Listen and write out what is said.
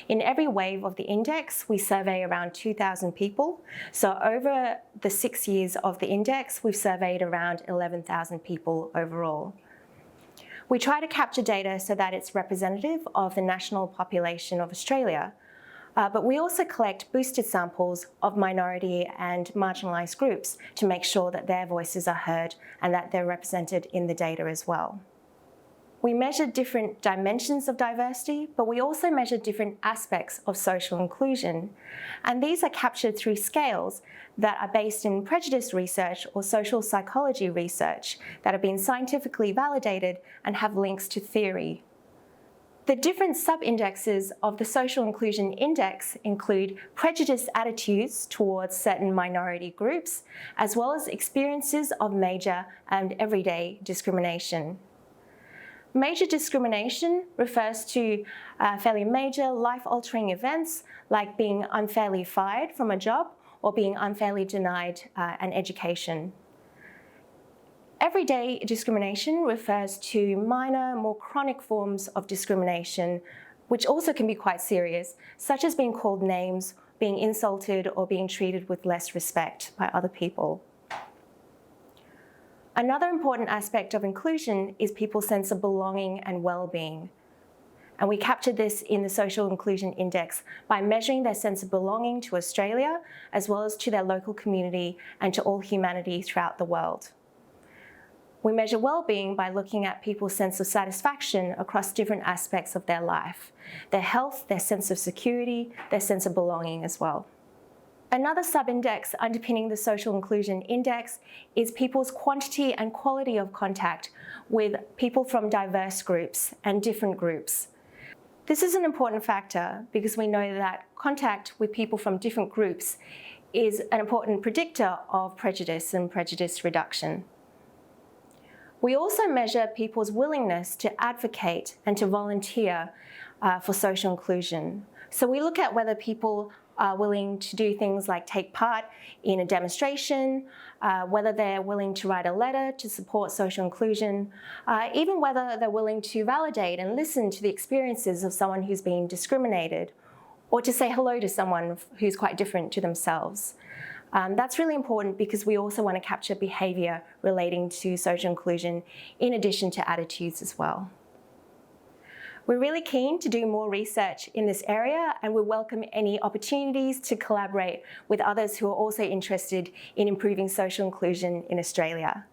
In every wave of the index, we survey around 2,000 people. So over the 6 years of the index, we've surveyed around 11,000 people overall. We try to capture data so that it's representative of the national population of Australia, but we also collect boosted samples of minority and marginalised groups to make sure that their voices are heard and that they're represented in the data as well. We measure different dimensions of diversity, but we also measure different aspects of social inclusion. And these are captured through scales that are based in prejudice research or social psychology research that have been scientifically validated and have links to theory. The different sub-indexes of the Social Inclusion Index include prejudice attitudes towards certain minority groups, as well as experiences of major and everyday discrimination. Major discrimination refers to fairly major life-altering events like being unfairly fired from a job or being unfairly denied an education. Everyday discrimination refers to minor, more chronic forms of discrimination, which also can be quite serious, such as being called names, being insulted, or being treated with less respect by other people. Another important aspect of inclusion is people's sense of belonging and well-being. And we captured this in the Social Inclusion Index by measuring their sense of belonging to Australia, as well as to their local community and to all humanity throughout the world. We measure well-being by looking at people's sense of satisfaction across different aspects of their life, their health, their sense of security, their sense of belonging as well. Another sub-index underpinning the Social Inclusion Index is people's quantity and quality of contact with people from diverse groups and different groups. This is an important factor because we know that contact with people from different groups is an important predictor of prejudice and prejudice reduction. We also measure people's willingness to advocate and to volunteer for social inclusion. So we look at whether people are willing to do things like take part in a demonstration, whether they're willing to write a letter to support social inclusion, even whether they're willing to validate and listen to the experiences of someone who's been discriminated, or to say hello to someone who's quite different to themselves. That's really important because we also want to capture behaviour relating to social inclusion in addition to attitudes as well. We're really keen to do more research in this area, and we welcome any opportunities to collaborate with others who are also interested in improving social inclusion in Australia.